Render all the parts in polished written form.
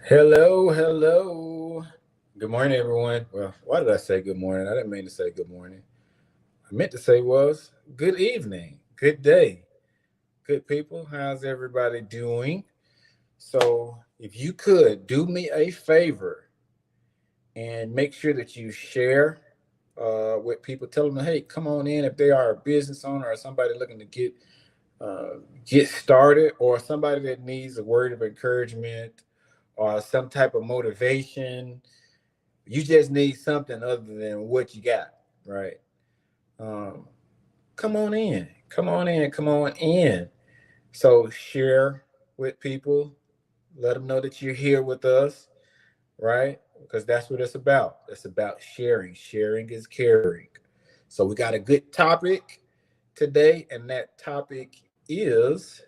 Hello, hello. Good morning, everyone. Well, why did I say good morning? I didn't mean to say good morning. I meant to say was good evening, good day, good people. How's everybody doing? So, if you could do me a favor and make sure that you share with people, tell them, hey, come on in if they are a business owner or somebody looking to get started, or somebody that needs a word of encouragement or some type of motivation. You just need something other than what you got, right? Um, Come on in, come on in, come on in. So share with people, let them know that you're here with us, right? Because that's what it's about. It's about sharing. Sharing is caring. So we got a good topic today, and that topic is,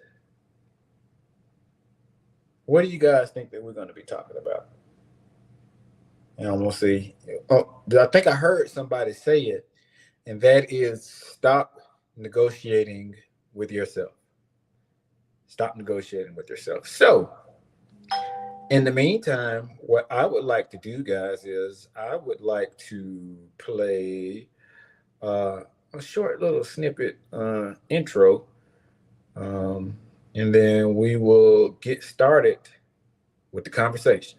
what do you guys think that we're going to be talking about? And we'll see. Oh, I think I heard somebody say it, and that is stop negotiating with yourself. Stop negotiating with yourself. So, in the meantime, what I would like to do, guys, is I would like to play uh, a short little snippet intro, um, and then we will get started with the conversation.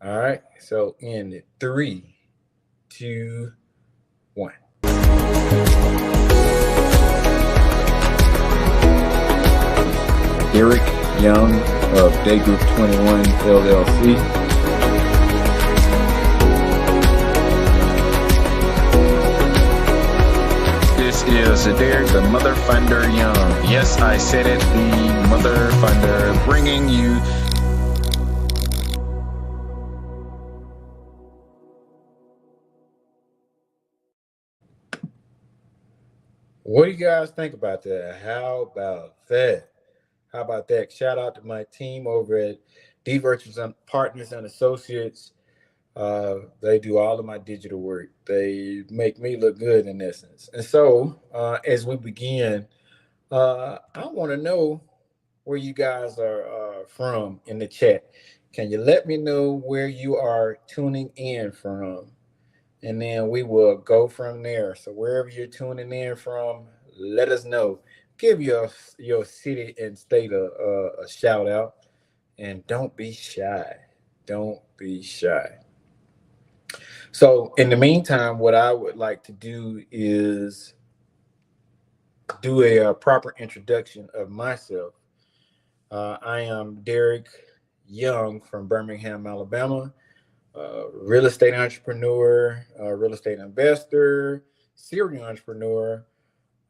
All right. So, in three, two, one. Derrick Young of Day Group 21 LLC. This is Derrick, the Muthafunder Young. Yes, I said it, the Muthafunder, bringing you. What do you guys think about that? How about that? How about that? Shout out to my team over at D Virtues and Partners and Associates. They do all of my digital work. They make me look good in essence. And so, as we begin, I want to know where you guys are from in the chat. Can you let me know where you are tuning in from? And then we will go from there. So wherever you're tuning in from, let us know. Give your city and state a shout out, and don't be shy. Don't be shy. So in the meantime, what I would like to do is do a proper introduction of myself. I am Derrick Young from Birmingham, Alabama. Real estate entrepreneur, real estate investor, serial entrepreneur.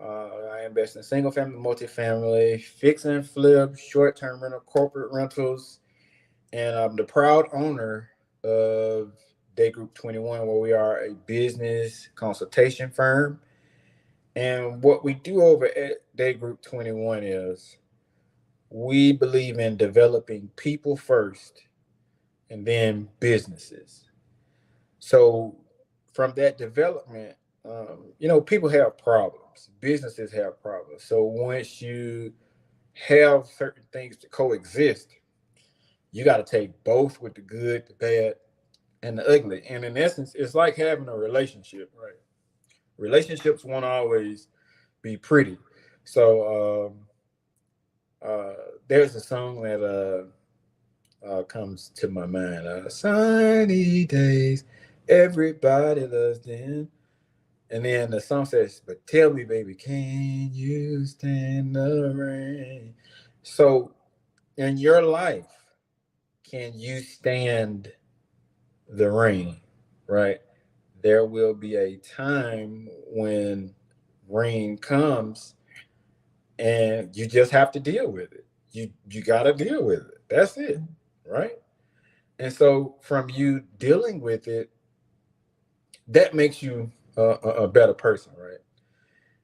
I invest in single family, multifamily, fix and flip, short term rental, corporate rentals, and I'm the proud owner of Day Group 21, where we are a business consultation firm. And what we do over at Day Group 21 is we believe in developing people first and then businesses. So from that development, people have problems. Businesses have problems. So once you have certain things to coexist, you got to take both with the good, the bad, and the ugly. And in essence, it's like having a relationship, right? Relationships won't always be pretty. So there's a song that comes to my mind. Sunny days, everybody loves them. And then the song says, "But tell me, baby, can you stand the rain?" So, in your life, can you stand the rain? Right? There will be a time when rain comes, and you just have to deal with it. You got to deal with it. That's it, right? And so, from you dealing with it, that makes you a better person, right?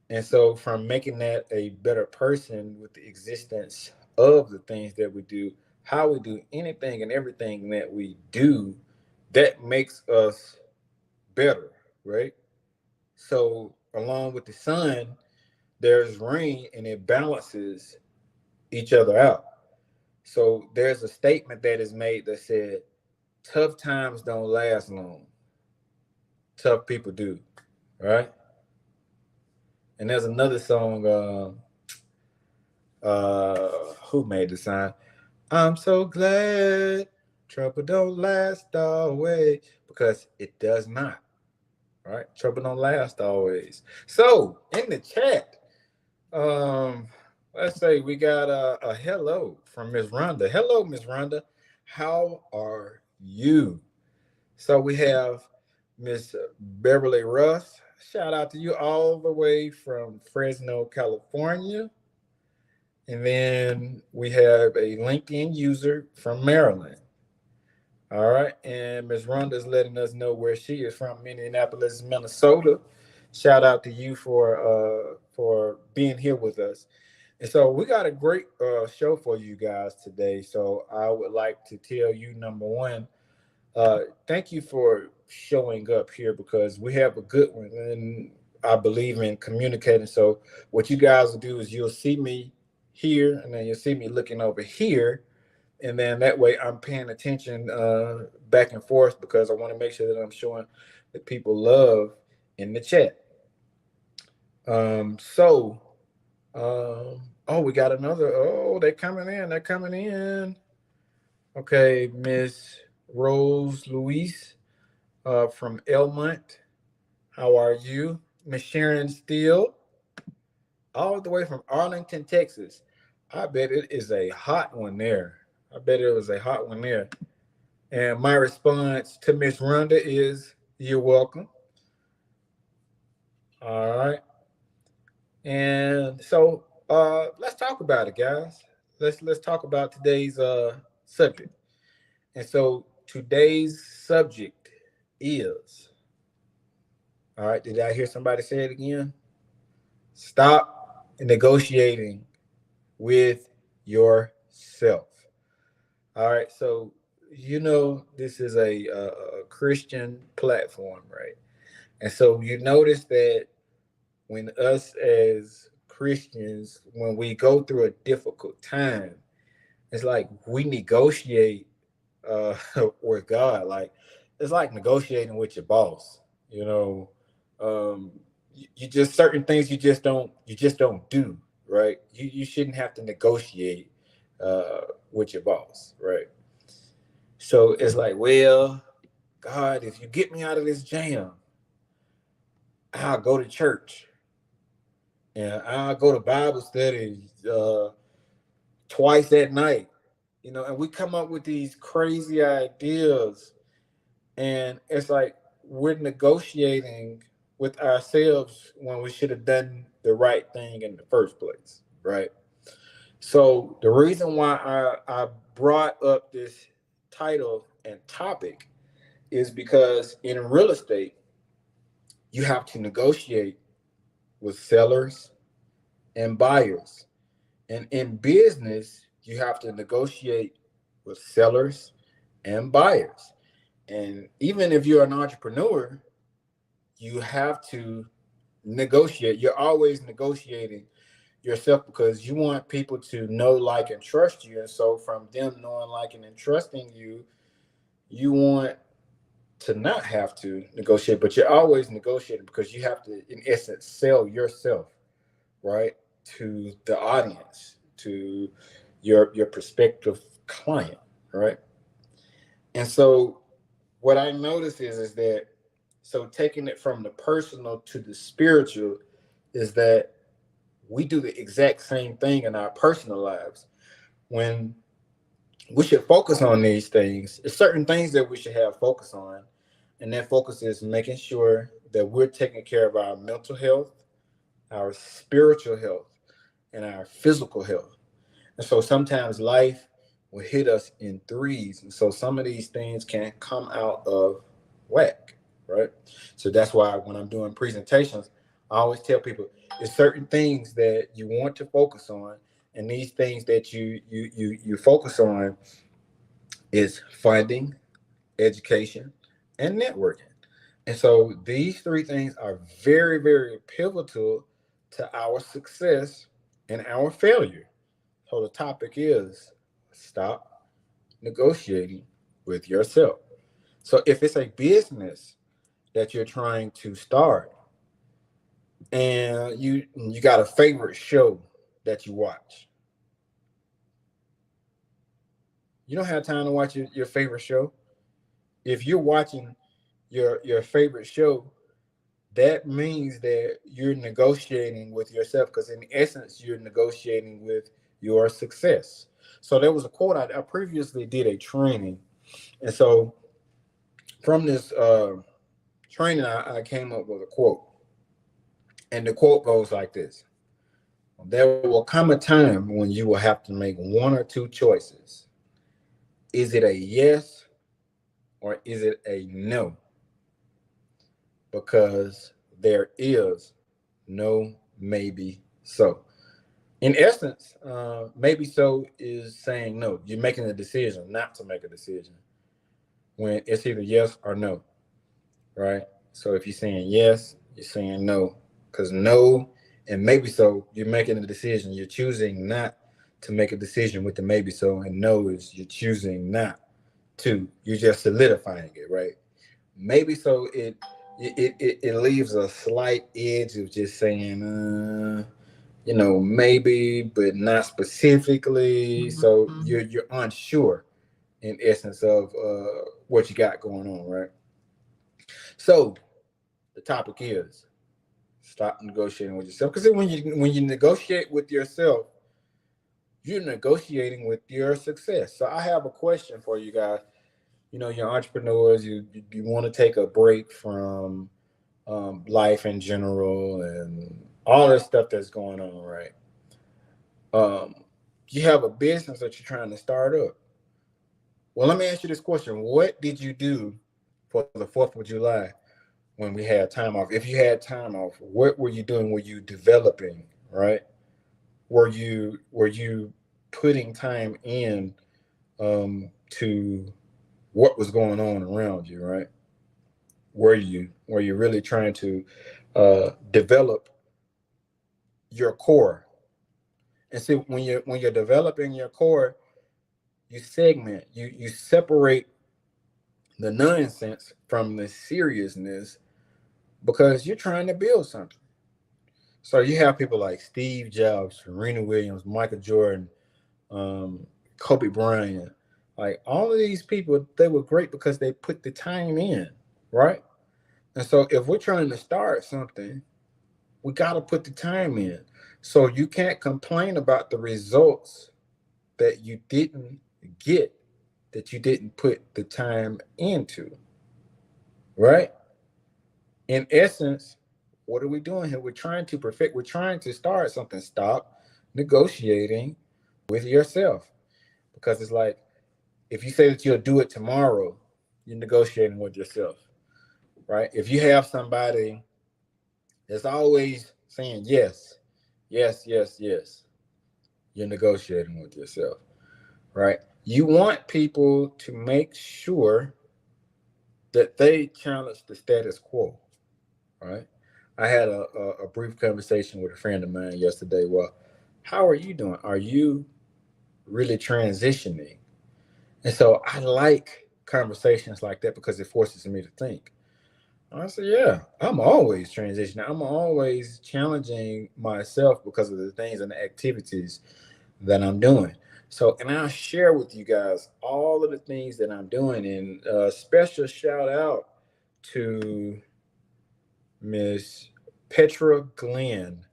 And so, from making that a better person with the existence of the things that we do, how we do anything and everything that we do, that makes us better, right? So, along with the sun, there's rain and it balances each other out. So there's a statement that is made that said, tough times don't last long. Tough people do, right? And there's another song, who made the sign? I'm so glad trouble don't last always, because it does not, right? Trouble don't last always. So in the chat, um, let's say we got a hello from Miss Rhonda. Hello, Miss Rhonda. How are you? So we have Miss Beverly Russ. Shout out to you all the way from Fresno, California. And then we have a LinkedIn user from Maryland. All right. And Ms. Rhonda is letting us know where she is from, Minneapolis, Minnesota. Shout out to you for being here with us. And so we got a great show for you guys today. So I would like to tell you, number one, thank you for showing up here because we have a good one. And I believe in communicating. So what you guys will do is you'll see me here and then you'll see me looking over here, and then that way I'm paying attention back and forth because I want to make sure that I'm showing that people love in the chat. So oh, we got another. Oh, they're coming in. They're coming in. Okay, Miss Rose Louise from Elmont. How are you? Miss Sharon Steele, all the way from Arlington, Texas. I bet it is a hot one there. I bet it was a hot one there. And my response to Miss Rhonda is, "You're welcome." All right. And so let's talk about it, guys. Let's talk about today's subject. And so today's subject is, all right, did I hear somebody say it again? Stop negotiating with yourself. All right, so this is a Christian platform, right? And so you notice that when us as Christians, when we go through a difficult time, it's like we negotiate uh, with God. Like it's like negotiating with your boss. You know, you just certain things you just don't do, right? You shouldn't have to negotiate with your boss, right? So it's like, well, God, if you get me out of this jam, I'll go to church and I'll go to Bible study twice at night. And we come up with these crazy ideas, and it's like we're negotiating with ourselves when we should have done the right thing in the first place, right? So the reason why I brought up this title and topic is because in real estate, you have to negotiate with sellers and buyers. And in business, you have to negotiate with sellers and buyers. And even if you're an entrepreneur, you have to negotiate. You're always negotiating yourself because you want people to know, like, and trust you. And so from them knowing, liking, and trusting you, you want to not have to negotiate, but you're always negotiating because you have to, in essence, sell yourself, right, to the audience, to your prospective client, right? And so what I notice is that, so taking it from the personal to the spiritual, is that we do the exact same thing in our personal lives. When we should focus on these things, there's certain things that we should have focus on, and that focus is making sure that we're taking care of our mental health, our spiritual health, and our physical health. And so sometimes life will hit us in threes. And so some of these things can come out of whack, right? So that's why when I'm doing presentations, I always tell people there's certain things that you want to focus on. And these things that you focus on is funding, education, and networking. And so these three things are very, very pivotal to our success and our failure. So the topic is stop negotiating with yourself. So if it's a business that you're trying to start and you got a favorite show that you watch, you don't have time to watch your favorite show. If you're watching your favorite show, that means that you're negotiating with yourself because in essence you're negotiating with your success. So there was a quote, I previously did a training, and so from this training I came up with a quote, and the quote goes like this: there will come a time when you will have to make one or two choices. Is it a yes or is it a no? Because there is no maybe so. In essence, maybe so is saying no. You're making a decision not to make a decision when it's either yes or no, right? So if you're saying yes, you're saying no. Because no and maybe so, you're making a decision. You're choosing not to make a decision with the maybe so, and no is you're choosing not to. You're just solidifying it, right? Maybe so it leaves a slight edge of just saying, maybe, but not specifically. So you're unsure in essence of what you got going on, right? So the topic is stop negotiating with yourself, because when you negotiate with yourself, you're negotiating with your success. So I have a question for you guys. You're entrepreneurs. You want to take a break from life in general and all this stuff that's going on, right? Um, you have a business that you're trying to start up. Well, let me ask you this question: what did you do for the 4th of July when we had time off? If you had time off, what were you doing? Were you developing, right? Were you putting time in to what was going on around you, right? Were you really trying to develop your core? And see, when you're developing your core, you segment, you separate the nonsense from the seriousness because you're trying to build something. So you have people like Steve Jobs, Serena Williams, Michael Jordan, um, Kobe Bryant. Like all of these people, they were great because they put the time in, right? And so if we're trying to start something, we got to put the time in. So you can't complain about the results that you didn't get, that you didn't put the time into, right? In essence, what are we doing here? We're trying to perfect, we're trying to start something. Stop negotiating with yourself, because it's like if you say that you'll do it tomorrow, you're negotiating with yourself, right? If you have somebody that's always saying yes, yes, yes, yes, you're negotiating with yourself, right? You want people to make sure that they challenge the status quo, right? I had a brief conversation with a friend of mine yesterday. Well, how are you doing? Are you really transitioning? And so I like conversations like that because it forces me to think. I said, yeah, I'm always transitioning. I'm always challenging myself because of the things and the activities that I'm doing. So, and I'll share with you guys all of the things that I'm doing. And a special shout out to Miss Petra Glenn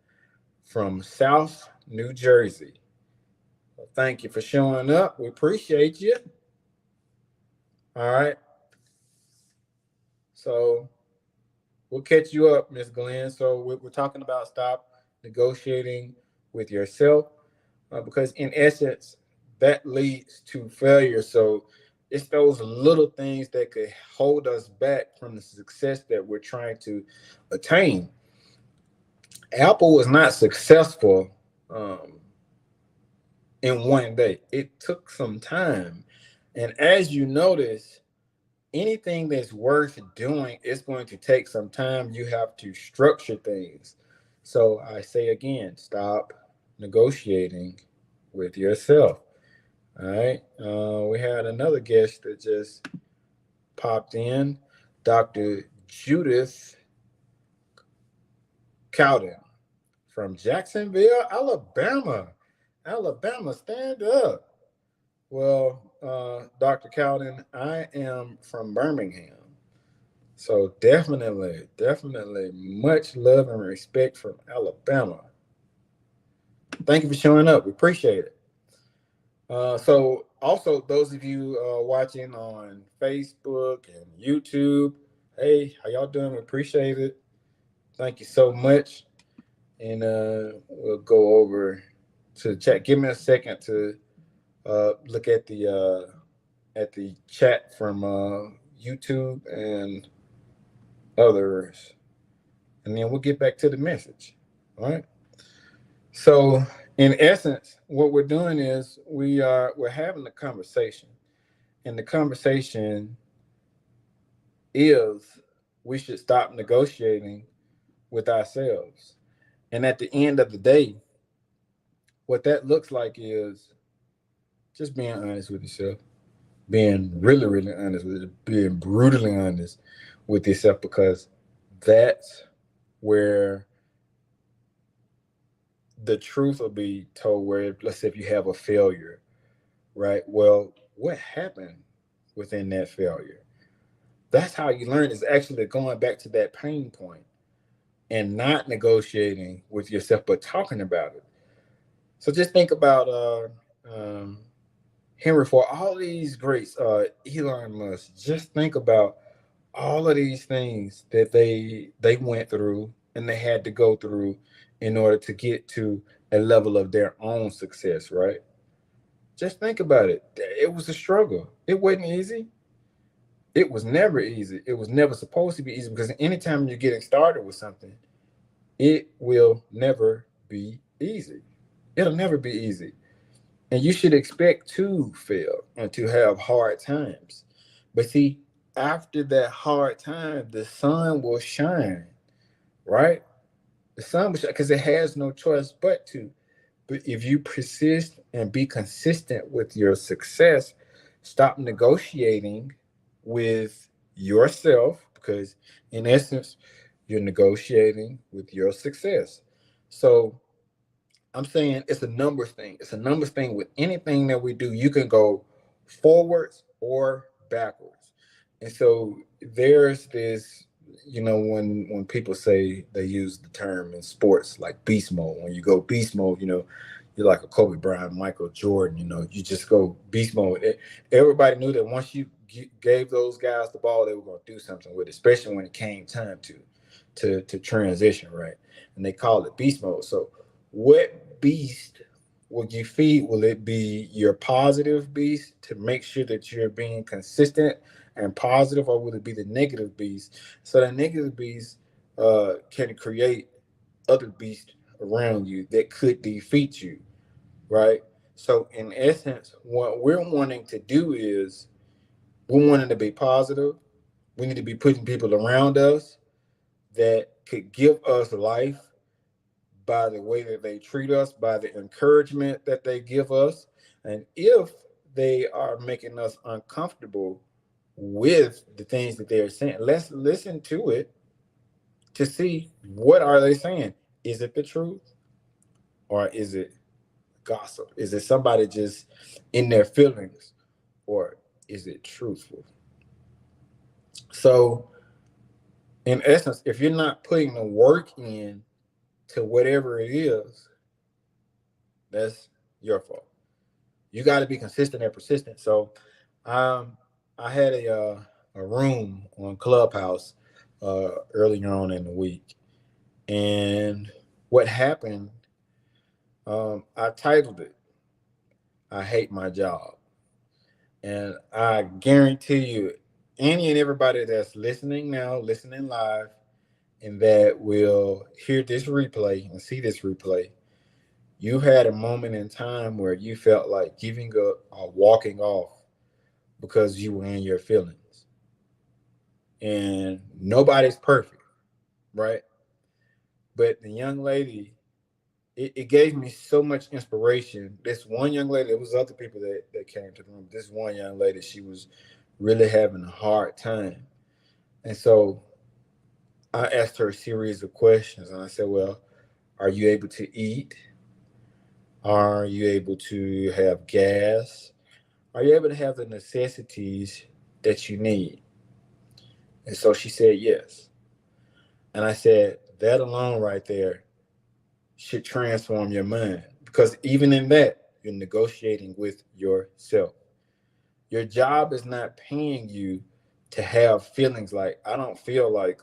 from South New Jersey. Well, thank you for showing up. We appreciate you. All right. So we'll catch you up, Miss Glenn. So we're talking about stop negotiating with yourself, because in essence, that leads to failure. So it's those little things that could hold us back from the success that we're trying to attain. Apple was not successful um, in one day. It took some time. And as you notice, anything that's worth doing is going to take some time. You have to structure things. So I say again, stop negotiating with yourself. All right. We had another guest that just popped in, Dr. Judith Cowden from Jacksonville, Alabama. Alabama, stand up. Well, Dr. Cowden, I am from Birmingham. So definitely much love and respect from Alabama. Thank you for showing up. We appreciate it. So also those of you watching on Facebook and YouTube, hey, how y'all doing? We appreciate it. Thank you so much. And we'll go over to the chat. Give me a second to look at the chat from YouTube and others, and then we'll get back to the message. All right. So, in essence, what we're doing is we're having a conversation, and the conversation is we should stop negotiating with ourselves. And at the end of the day, what that looks like is just being honest with yourself, being really honest with it, being brutally honest with yourself, because that's where the truth will be told. Where, let's say, if you have a failure, right? Well, what happened within that failure? That's how you learn, is actually going back to that pain point and not negotiating with yourself, but talking about it. So just think about Henry Ford, all these greats, Elon Musk. Just think about all of these things that they went through and they had to go through in order to get to a level of their own success, right? Just think about it. It was a struggle. It wasn't easy. It was never easy. It was never supposed to be easy, because anytime you're getting started with something, it will never be easy. It'll never be easy. And you should expect to fail and to have hard times. But see, after that hard time, the sun will shine, right? The sun will shine because it has no choice but to. But if you persist and be consistent with your success, stop negotiating with yourself, because in essence, you're negotiating with your success. So I'm saying it's a numbers thing. It's a numbers thing with anything that we do. You can go forwards or backwards. And so there's this, when people say, they use the term in sports like beast mode. When you go beast mode, you're like a Kobe Bryant, Michael Jordan, you just go beast mode. Everybody knew that once you gave those guys the ball, they were going to do something with it, especially when it came time to transition, right? And they call it beast mode. So what beast will you feed? Will it be your positive beast to make sure that you're being consistent and positive, or will it be the negative beast? So the negative beast can create other beasts around you that could defeat you, right? So in essence, what we're wanting to do is we're wanting to be positive. We need to be putting people around us that could give us life by the way that they treat us, by the encouragement that they give us. And if they are making us uncomfortable with the things that they're saying, let's listen to it to see, what are they saying? Is it the truth, or is it gossip? Is it somebody just in their feelings, or is it truthful? So in essence, if you're not putting the work in to whatever it is, that's your fault. You got to be consistent and persistent. So, I had a room on Clubhouse earlier on in the week, and what happened? I titled it "I Hate My Job," and I guarantee you, any and everybody that's listening now, listening live, and that will hear this replay and see this replay, you had a moment in time where you felt like giving up or walking off because you were in your feelings. And nobody's perfect, right? But the young lady it gave me so much inspiration. This one young lady, there was other people that came to the room. This one young lady, she was really having a hard time. And so I asked her a series of questions and I said, well, are you able to eat? Are you able to have gas? Are you able to have the necessities that you need? And so she said yes. And I said, that alone right there should transform your mind because even in that, you're negotiating with yourself. Your job is not paying you to have feelings like, I don't feel like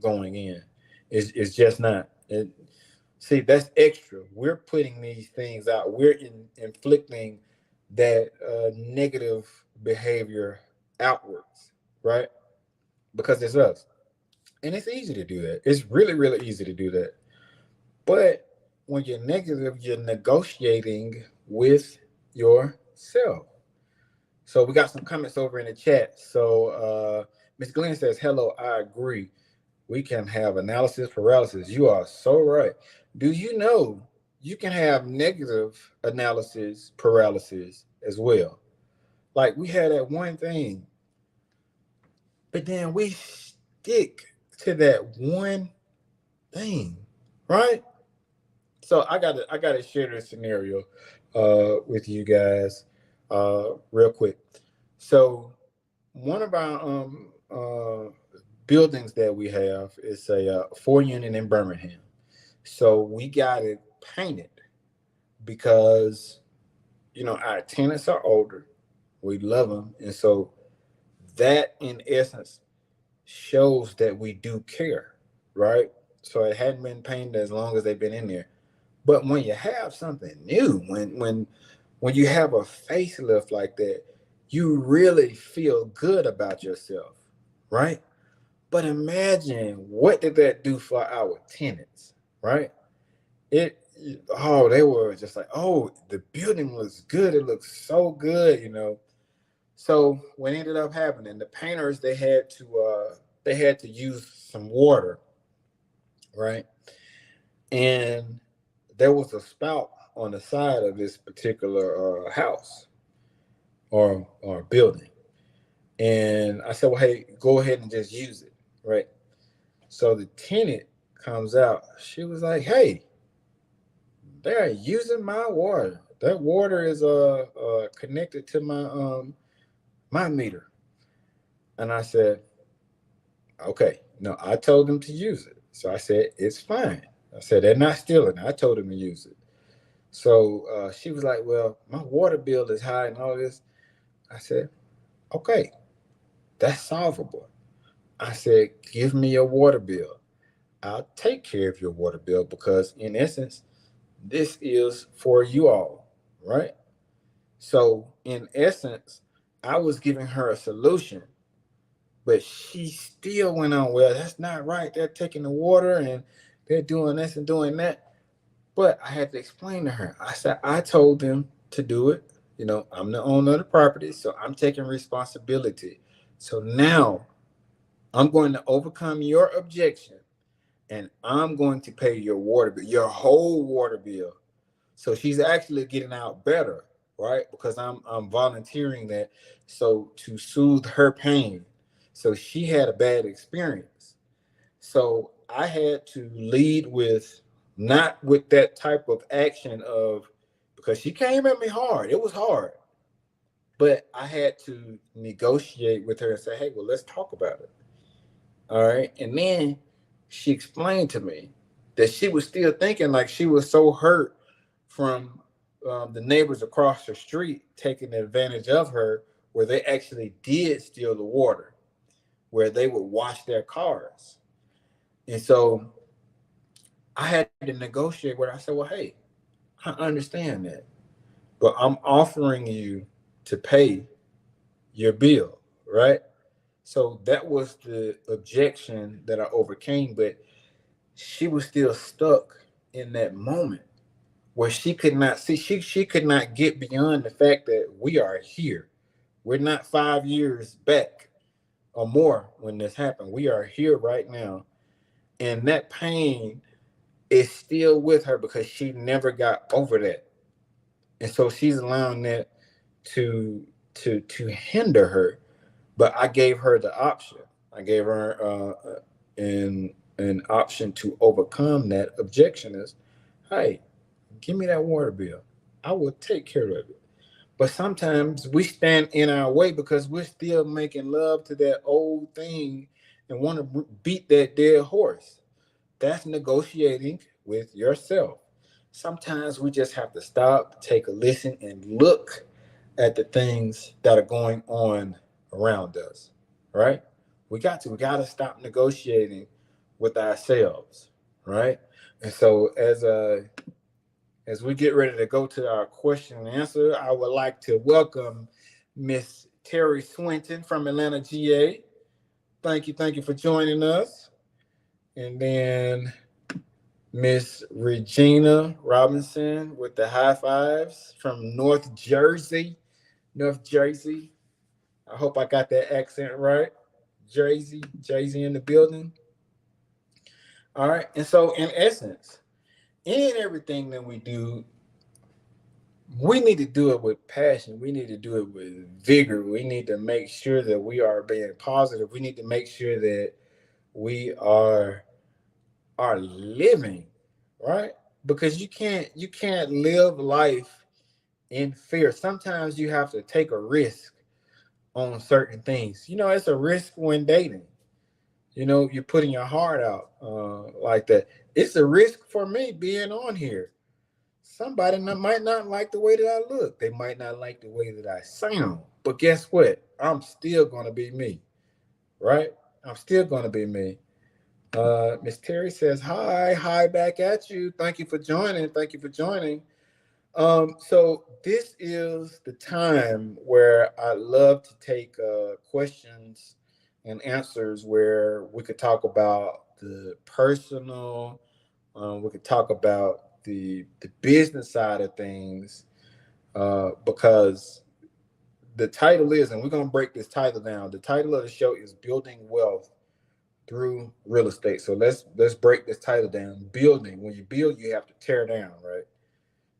going in. It's just not. See, that's extra. We're putting these things out. We're inflicting that negative behavior outwards, right? Because it's us. And it's easy to do that. It's really, really easy to do that. But when you're negative, you're negotiating with yourself. So we got some comments over in the chat. So Miss Glenn says, hello, I agree. We can have analysis paralysis. You are so right. Do you know you can have negative analysis paralysis as well? Like we had that one thing, but then we stick to that one thing, right? So I gotta share this scenario with you guys real quick. So one of our buildings that we have is a 4 unit in Birmingham. So we got it painted because our tenants are older, we love them, and so that in essence shows that we do care, right? So it hadn't been painted as long as they've been in there. But when you have something new, when you have a facelift like that, you really feel good about yourself, right? But imagine what did that do for our tenants, right? It they were just like, oh, the building looks good. It looks so good. So what ended up happening, the painters they had to use some water, right? And there was a spout on the side of this particular house or building. And I said, well, hey, go ahead and just use it, right? So the tenant comes out. She was like, hey, they're using my water. That water is connected to my meter. And I said, okay, no, I told them to use it. So I said, it's fine. I said, they're not stealing. I told them to use it. So she was like, well, my water bill is high and all this. I said, okay, that's solvable. I said, give me your water bill. I'll take care of your water bill because, in essence, this is for you all, right? So, in essence, I was giving her a solution, but she still went on, well, that's not right. They're taking the water and they're doing this and doing that. But I had to explain to her. I said, I told them to do it. I'm the owner of the property, so I'm taking responsibility. So now I'm going to overcome your objection and I'm going to pay your water bill, your whole water bill. So she's actually getting out better, right? Because I'm volunteering that so to soothe her pain. So she had a bad experience. So I had to lead with not with that type of action of because she came at me hard. It was hard. But I had to negotiate with her and say, hey, well, let's talk about it. All right. And then she explained to me that she was still thinking like she was so hurt from the neighbors across the street taking advantage of her, where they actually did steal the water, where they would wash their cars. And so I had to negotiate with her. I said, well, hey, I understand that, but I'm offering you to pay your bill, right? So that was the objection that I overcame, but she was still stuck in that moment where she could not see, she could not get beyond the fact that we are here. We're not 5 years back or more when this happened. We are here right now. And that pain is still with her because she never got over that. And so she's allowing that to to hinder her. But I gave her the option. I gave her an option to overcome that objection is, hey, give me that water bill. I will take care of it. But sometimes we stand in our way because we're still making love to that old thing and want to beat that dead horse. That's negotiating with yourself. Sometimes we just have to stop, take a listen, and look at the things that are going on around us, right? We got to stop negotiating with ourselves, right? And so as we get ready to go to our question and answer, I would like to welcome Miss Terry Swinton from Atlanta, GA. Thank you for joining us. And then Miss Regina Robinson with the high fives from North Jersey. North Jersey. I hope I got that accent right. Jersey in the building. All right. And so, in essence, in everything that we do, we need to do it with passion. We need to do it with vigor. We need to make sure that we are being positive. We need to make sure that we are living, right? Because you can't live life in fear. Sometimes you have to take a risk on certain things. It's a risk when dating. You're putting your heart out like that. It's a risk for me being on here. Somebody might not like the way that I look. They might not like the way that I sound. But guess what? I'm still going to be me, right? I'm still going to be me. Miss Terry says, hi back at you. Thank you for joining. Thank you for joining. So this is the time where I love to take questions and answers where we could talk about the personal, we could talk about the business side of things, because the title is, and we're gonna break this title down. The title of the show is Building Wealth Through Real Estate. So let's break this title down. Building. When you build, you have to tear down, right?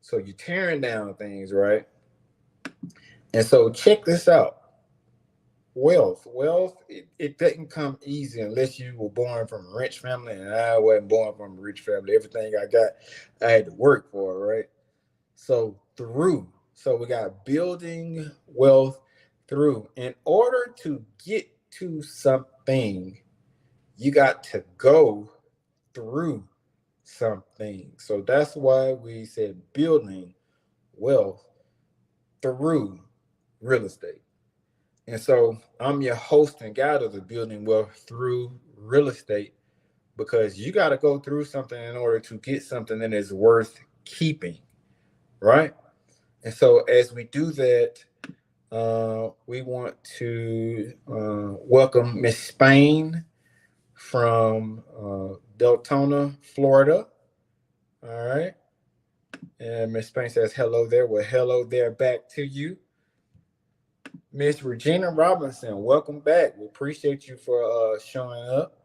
So you're tearing down things, right? And so check this out. Wealth, it doesn't come easy unless you were born from a rich family, and I wasn't born from a rich family. Everything I got, I had to work for, right? So we got building wealth through. In order to get to something, you got to go through something. So that's why we said building wealth through real estate. And so I'm your host and guide of the building wealth through real estate, because you got to go through something in order to get something that is worth keeping, right? And so as we do that, we want to welcome Miss Spain from Deltona, Florida. All right. And Miss Spain says hello there. Well, hello there back to you. Miss Regina Robinson, welcome back. We appreciate you for showing up.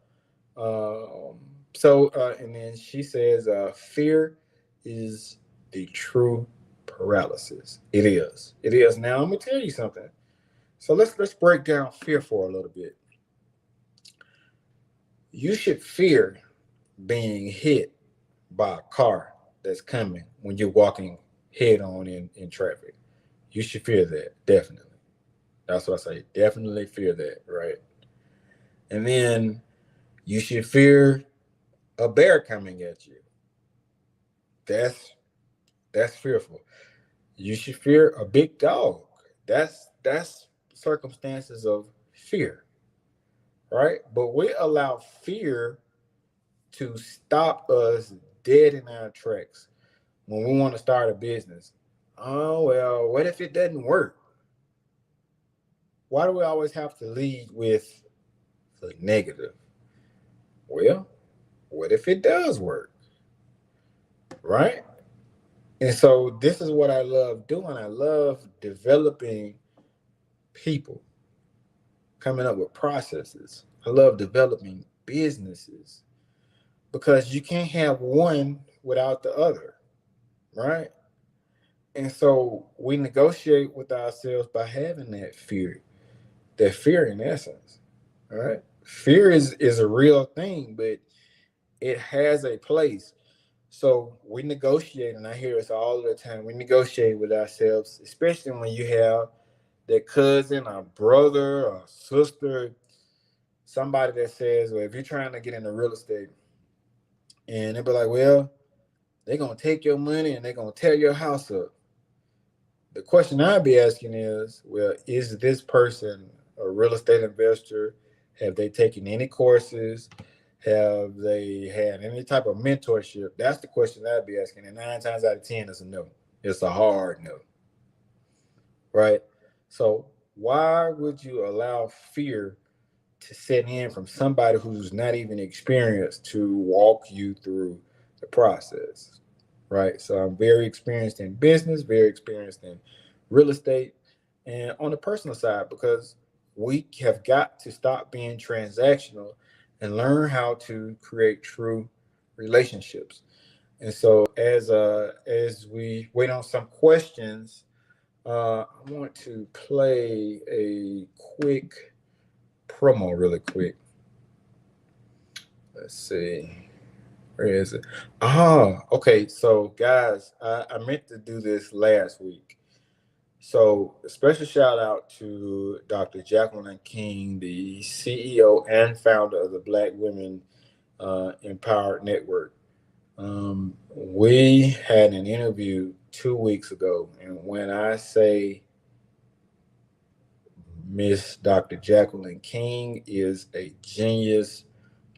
And then she says, fear is the true paralysis. It is. It is. Now I'm gonna tell you something. So let's break down fear for a little bit. You should fear being hit by a car that's coming when you're walking head on in traffic. You should fear that, definitely. That's what I say. Definitely fear that, right? And then you should fear a bear coming at you. That's that's fearful. You should fear a big dog. That's circumstances of fear, right? But we allow fear to stop us dead in our tracks when we want to start a business. Oh well, what if it doesn't work? Why do we always have to lead with the negative? Well, what if it does work? Right? And so this is what I love doing. I love developing people, coming up with processes. I love developing businesses. because you can't have one without the other, right? And so we negotiate with ourselves by having that fear in essence, right? Fear is a real thing, but it has a place. So we negotiate, and I hear this all the time. We negotiate with ourselves, especially when you have that cousin or brother or sister, somebody that says, well, if you're trying to get into real estate, and they'll be like, well, they're gonna take your money and they're gonna tear your house up. The question I'd be asking is, well, is this person a real estate investor? Have they taken any courses? Have they had any type of mentorship? That's the question I'd be asking. And 9 times out of 10, it's a no. It's a hard no, right? So why would you allow fear to set in from somebody who's not even experienced to walk you through the process, right? So I'm very experienced in business, very experienced in real estate, and on the personal side, because we have got to stop being transactional and learn how to create true relationships. And so as we wait on some questions, I want to play a quick promo really quick. Let's see. Where is it? Okay. So, guys, I meant to do this last week. So, a special shout out to Dr. Jacqueline King, the CEO and founder of the Black Women Empowered Network. We had an interview 2 weeks ago, and when I say Miss Dr. Jacqueline King is a genius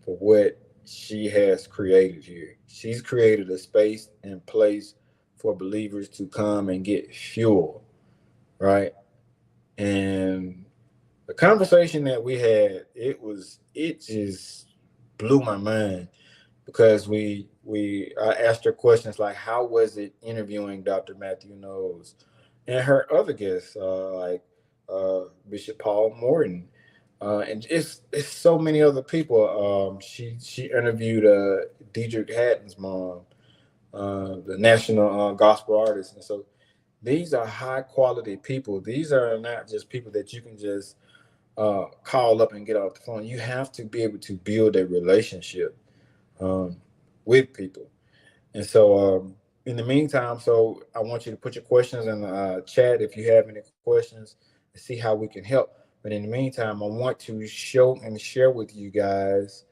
for what she has created here. She's created a space and place for believers to come and get fuel, right? And the conversation that we had, it just blew my mind because we I asked her questions like, how was it interviewing Dr. Matthew Knowles and her other guests like Bishop Paul Morton, and it's so many other people. She interviewed Diedrich Hatton's mom, the national gospel artist, and so these are high quality people. These are not just people that you can just call up and get off the phone. You have to be able to build a relationship um, with people. And so, in the meantime, so I want you to put your questions in the chat if you have any questions and see how we can help. But in the meantime, I want to show and share with you guys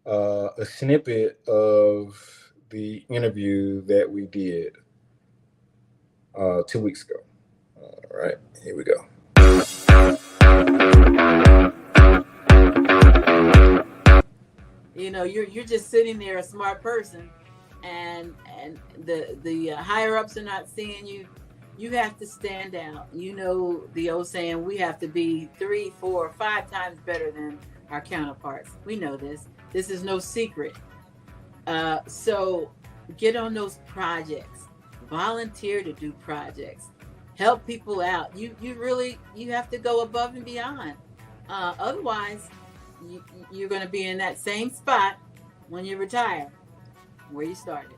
a snippet of the interview that we did 2 weeks ago. All right, here we go. You know, you're just sitting there, a smart person, and the higher ups are not seeing you. You have to stand out. You know the old saying, we have to be 3, 4, 5 times better than our counterparts. We know this. This is no secret. So get on those projects. Volunteer to do projects. Help people out. You have to go above and beyond. Otherwise, you're going to be in that same spot when you retire, where you started.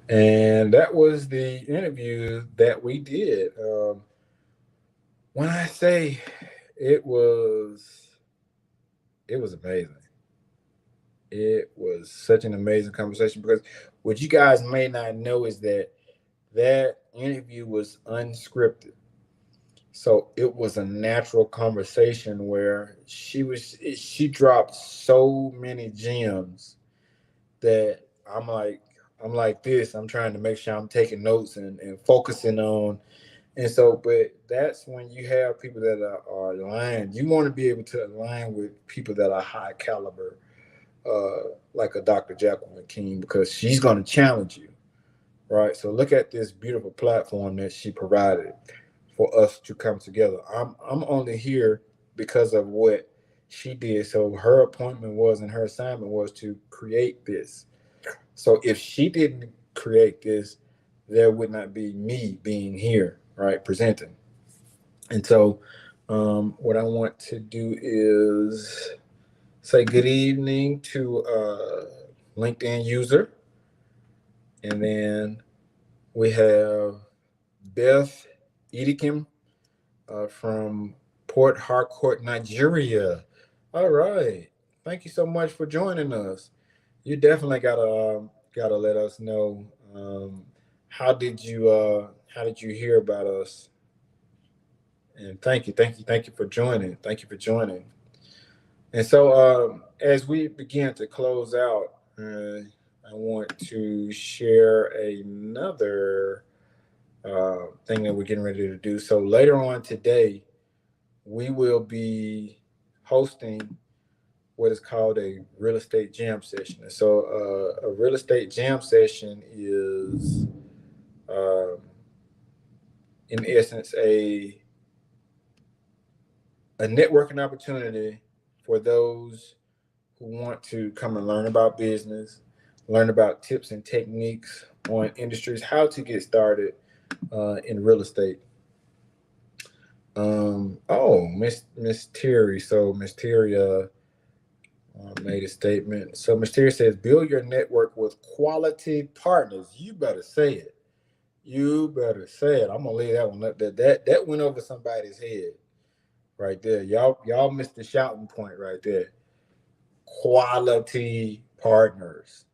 And that was the interview that we did. When I say it was, it was amazing. It was such an amazing conversation because what you guys may not know is that that interview was unscripted. So it was a natural conversation where she dropped so many gems that I'm like this. I'm trying to make sure I'm taking notes and focusing on. And so, but that's when you have people that are aligned. You want to be able to align with people that are high caliber, like a Dr. Jacqueline King, because she's going to challenge you, right? So look at this beautiful platform that she provided for us to come together. I'm only here because of what she did. So her appointment was and her assignment was to create this. So if she didn't create this, there would not be me being here, right, presenting. And so, what I want to do is say good evening to LinkedIn user, and then we have Beth Edikim from Port Harcourt, Nigeria. All right, thank you so much for joining us. You definitely gotta let us know, how did you hear about us? And thank you for joining. Thank you for joining. And so, as we begin to close out, I want to share another thing that we're getting ready to do. So later on today, we will be hosting what is called a real estate jam session. And so, a real estate jam session is, um, in essence, a networking opportunity for those who want to come and learn about business, learn about tips and techniques on industries, how to get started in real estate. Oh, Miss Terry. So Miss Terry made a statement. So Miss Terry says, build your network with quality partners. You better say it. You better say it. I'm gonna leave that one up there. That went over somebody's head right there. Y'all missed the shouting point right there. Quality partners.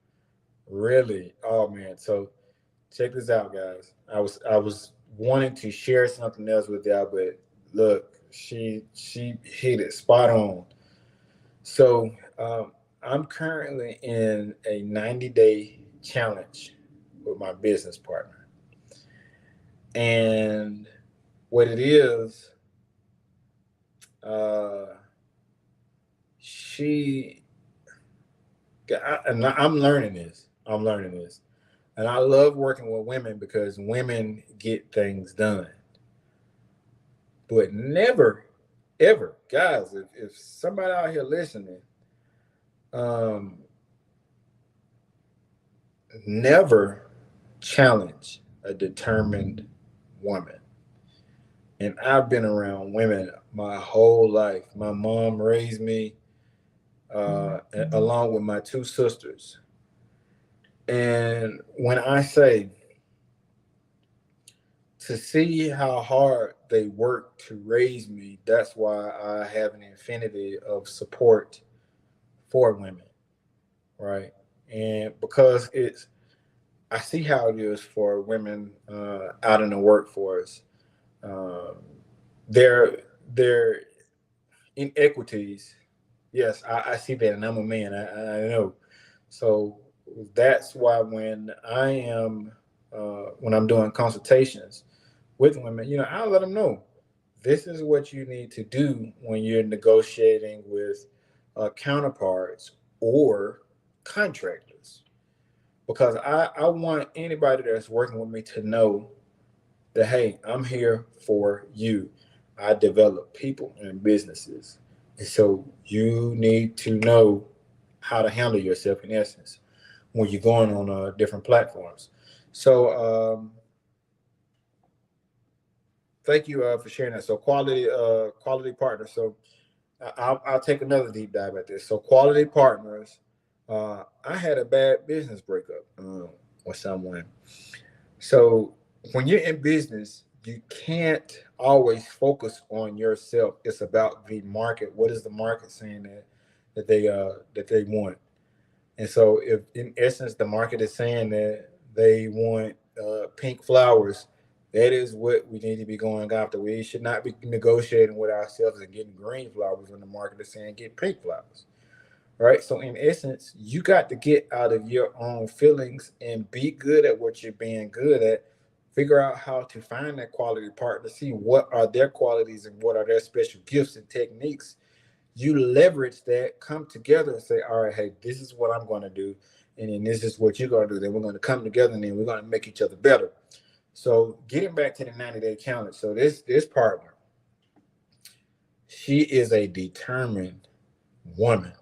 Really? Oh man. So check this out, guys. I was wanting to share something else with y'all, but look, she hit it spot on. So, I'm currently in a 90-day challenge with my business partner, and what it is, uh, she and I'm learning this. I'm learning this. And I love working with women because women get things done. But never, ever, guys, if somebody out here listening, um, never challenge a determined woman. And I've been around women my whole life. My mom raised me, along with my two sisters. And when I say to see how hard they work to raise me, that's why I have an infinity of support for women, right? And because I see how it is for women out in the workforce. Um, there, there inequities. Yes, I see that, and I'm a man. I know. So that's why when I'm doing consultations with women, I let them know this is what you need to do when you're negotiating with counterparts or contractors, because I want anybody that's working with me to know that, hey, I'm here for you. I develop people and businesses. And so you need to know how to handle yourself in essence when you're going on different platforms. So, thank you for sharing that. So quality partners. So I'll take another deep dive at this. So quality partners. I had a bad business breakup with someone. So when you're in business, you can't always focus on yourself. It's about the market. What is the market saying that they want? And so, if in essence the market is saying that they want pink flowers, that is what we need to be going after. We should not be negotiating with ourselves and getting green flowers when the market is saying get pink flowers. Right. So, in essence, you got to get out of your own feelings and be good at what you're being good at. Figure out how to find that quality partner, see what are their qualities and what are their special gifts and techniques. You leverage that, come together and say, all right, hey, this is what I'm going to do. And then this is what you're going to do. Then we're going to come together and then we're going to make each other better. So getting back to the 90-day challenge. So this partner, she is a determined woman.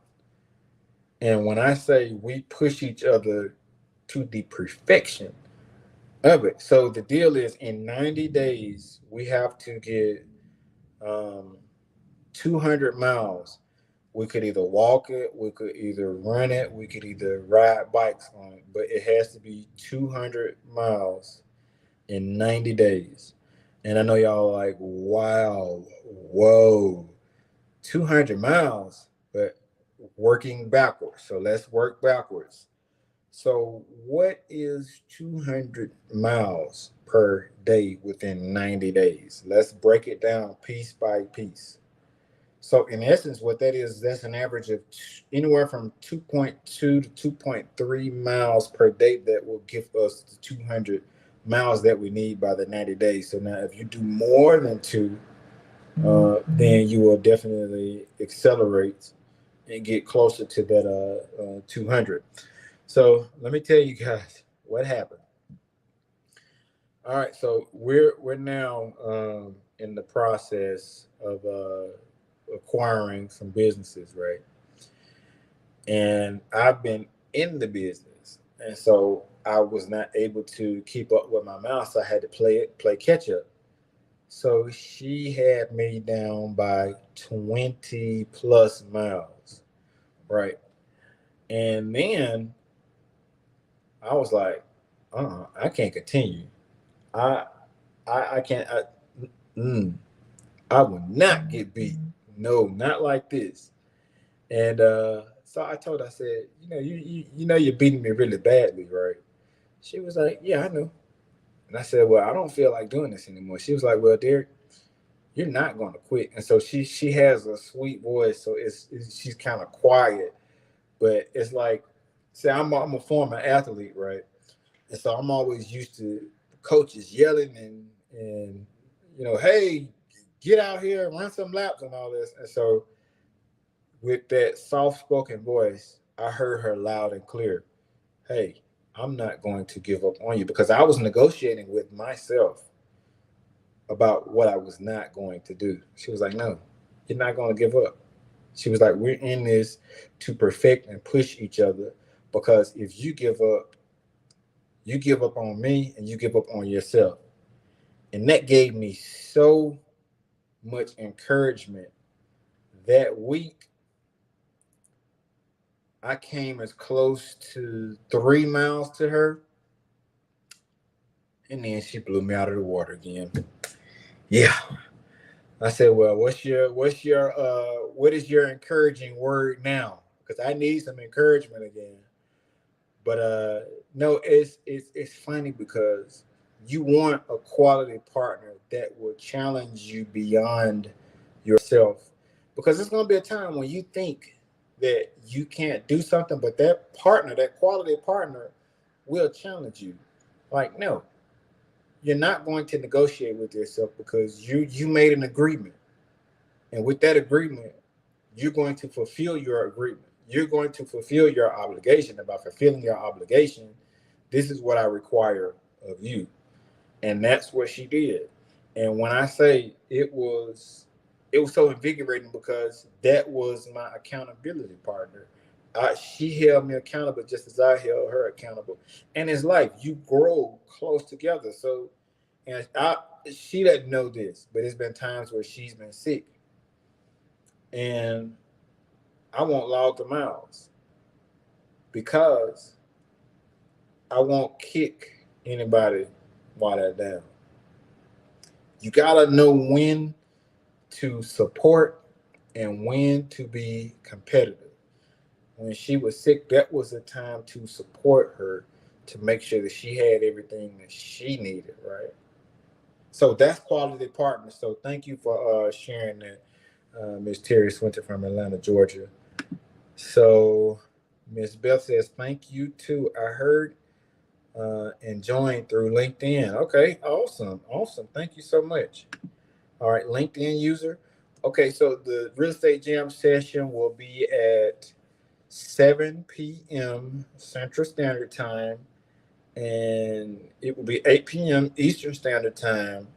And when I say we push each other to the perfection of it. So the deal is in 90 days, we have to get um, 200 miles. We could either walk it, we could either run it, we could either ride bikes on it, but it has to be 200 miles in 90 days. And I know y'all are like, wow, whoa, 200 miles, but working backwards. So let's work backwards. So, what is 200 miles per day within 90 days? Let's break it down piece by piece. So, in essence, what that is, that's an average of anywhere from 2.2 to 2.3 miles per day that will give us the 200 miles that we need by the 90 days. So, now if you do more than two, then you will definitely accelerate and get closer to that 200. So let me tell you guys what happened. All right, so we're now in the process of acquiring some businesses, right? And I've been in the business, and so I was not able to keep up with my mouth, so I had to play catch up. So she had me down by 20 plus miles, right? And then I was like, I can't continue. I I can't. Mm, I will not get beat. No, not like this. And so I told her, I said, you know you're beating me really badly, right? She was like, yeah, I know. And I said, well, I don't feel like doing this anymore. She was like, well, Derrick, you're not going to quit. And so she has a sweet voice, so she's kind of quiet, but it's like, say I'm a former athlete, right? And so I'm always used to coaches yelling and hey, get out here and run some laps and all this. And so with that soft spoken voice, I heard her loud and clear. Hey, I'm not going to give up on you, because I was negotiating with myself about what I was not going to do. She was like, no, you're not going to give up. She was like, we're in this to perfect and push each other, because if you give up on me and you give up on yourself. And that gave me so much encouragement. That week, I came as close to 3 miles to her, and then she blew me out of the water again. Yeah. I said, well, what is your encouraging word now? Because I need some encouragement again. But no, it's funny because you want a quality partner that will challenge you beyond yourself. Because there's going to be a time when you think that you can't do something, but that partner, that quality partner, will challenge you. Like, no, you're not going to negotiate with yourself, because you made an agreement. And with that agreement, you're going to fulfill your agreement. You're going to fulfill your obligation. And by fulfilling your obligation, this is what I require of you. And that's what she did. And when I say it was so invigorating, because that was my accountability partner. She held me accountable just as I held her accountable. And it's life. You grow close together. So, and she doesn't know this, but it's been times where she's been sick. And I won't log the miles, because I won't kick anybody while they're down. You gotta know when to support and when to be competitive. When she was sick, that was the time to support her, to make sure that she had everything that she needed, right? So that's quality partner. So thank you for sharing that, Miss Terry Swinton from Atlanta, Georgia. So Miss Beth says, thank you too. I heard and joined through LinkedIn. Okay, awesome. Awesome. Thank you so much. All right, LinkedIn user. Okay, so the real estate jam session will be at 7 p.m. Central Standard Time, and it will be 8 p.m. Eastern Standard Time,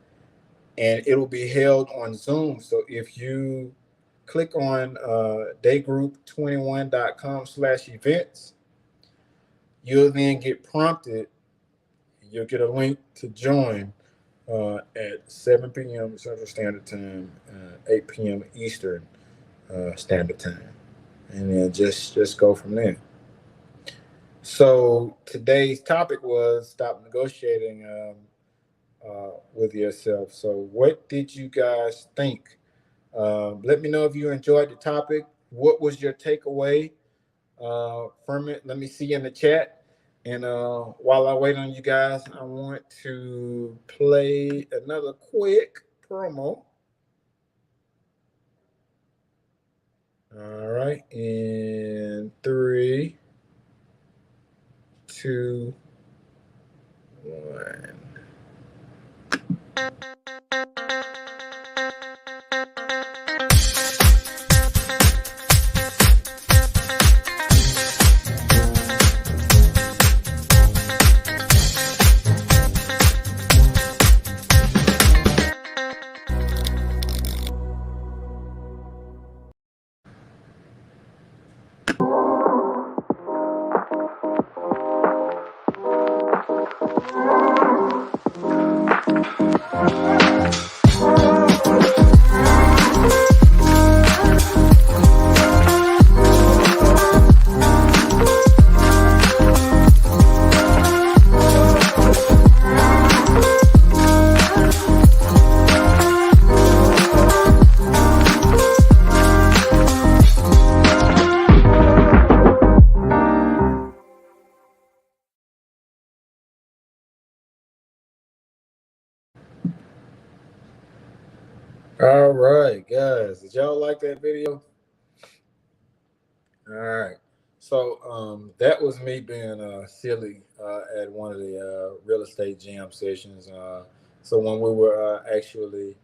and it will be held on Zoom. So if you click on daygroup21.com/events, You'll then get prompted. You'll get a link to join at 7 p.m. Central Standard Time, 8 p.m. Eastern Standard Time, and then just go from there. So today's topic was stop negotiating with yourself. So what did you guys think? Let me know if you enjoyed the topic. What was your takeaway from it? Let me see in the chat. And while I wait on you guys, I want to play another quick promo. All right, in three, two, one. All right, guys. Did y'all like that video? All right. So that was me being silly at one of the real estate jam sessions. So when we were actually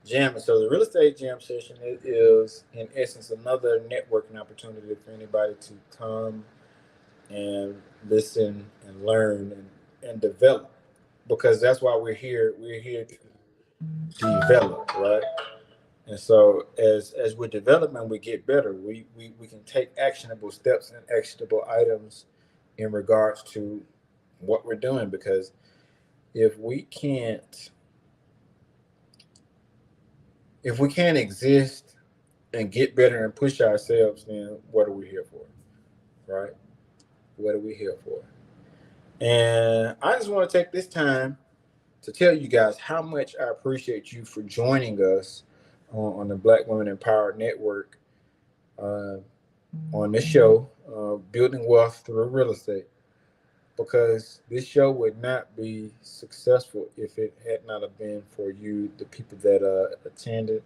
jamming, so the real estate jam session is in essence another networking opportunity for anybody to come and listen and learn and develop, because that's why we're here. We're here to develop, right? And so as we're developing, we get better. We can take actionable steps and actionable items in regards to what we're doing. Because if we can't if we can't exist and get better and push ourselves, then what are we here for? Right? What are we here for? And I just want to take this time to tell you guys how much I appreciate you for joining us on the Black Women Empowered Network uh, on this show, Building Wealth Through Real Estate. Because this show would not be successful if it had not have been for you, the people that attended,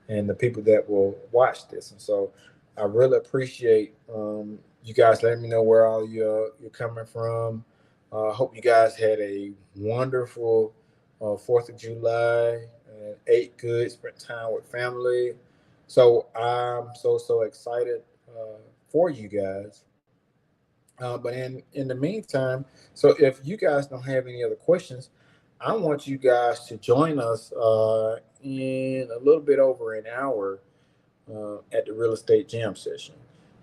and the people that will watch this. And so I really appreciate you guys letting me know where all you're coming from. I hope you guys had a wonderful 4th of July and ate good, spent time with family. So I'm so excited for you guys. But in the meantime, so if you guys don't have any other questions, I want you guys to join us in a little bit over an hour at the real estate jam session.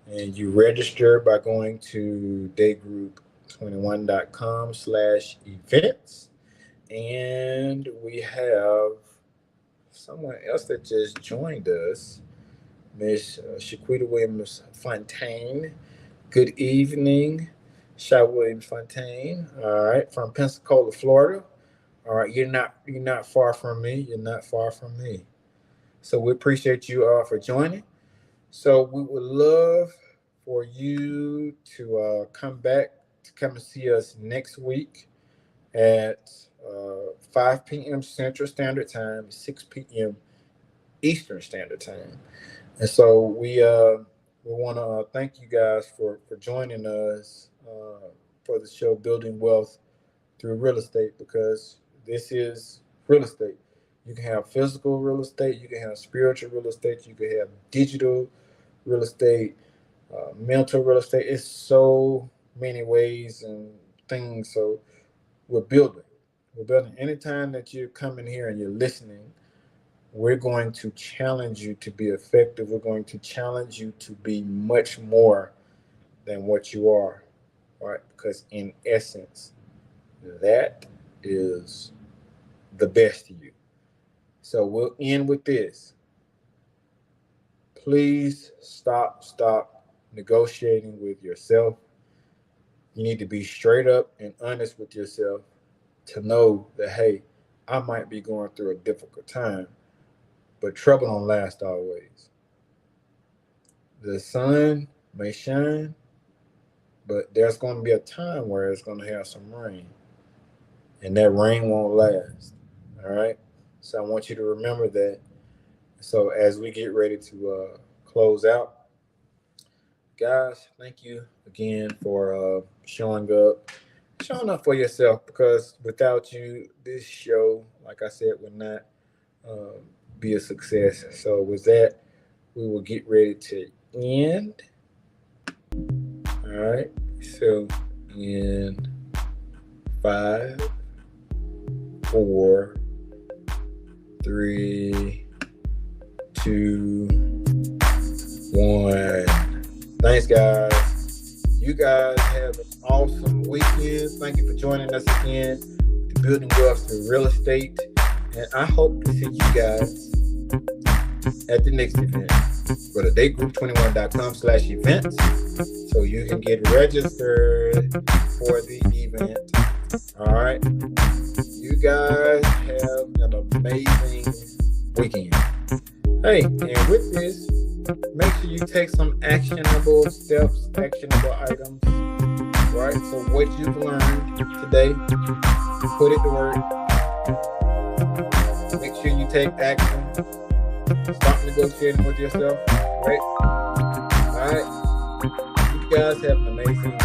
And you register by going to daygroup21.com/events. And we have someone else that just joined us, Miss Shaquita Williams Fontaine. Good evening, Shy Williams Fontaine. All right, from Pensacola, Florida. All right, you're not far from me. You're not far from me. So we appreciate you for joining. So we would love for you to come back to come and see us next week at 5 p.m. Central Standard Time, 6 p.m. Eastern Standard Time. And so we want to thank you guys for joining us for the show Building Wealth Through Real Estate, because this is real estate. You can have physical real estate, you can have spiritual real estate, you can have digital real estate, mental real estate. It's so many ways and things. So we're building. We're building. Anytime that you're coming here and you're listening, we're going to challenge you to be effective. We're going to challenge you to be much more than what you are. right? Because in essence, that is the best of you. So we'll end with this. Please stop negotiating with yourself. You need to be straight up and honest with yourself to know that, hey, I might be going through a difficult time, but trouble don't last always. The sun may shine, but there's going to be a time where it's going to have some rain, and that rain won't last. All right? So I want you to remember that. So as we get ready to close out, guys, thank you again for showing up for yourself, because without you, this show, like I said, would not be a success. So with that, we will get ready to end. All right. So in 5, 4, 3, 2, 1. Thanks, guys. You guys have an awesome weekend. Thank you for joining us again to Building Wealth Through Real Estate. And I hope to see you guys at the next event. Go to dategroup21.com/events so you can get registered for the event. All right. You guys have an amazing weekend. Hey, and with this, make sure you take some actionable steps, actionable items, right? So what you've learned today, put it to work. Make sure you take action. Stop negotiating with yourself, right? All right. You guys have an amazing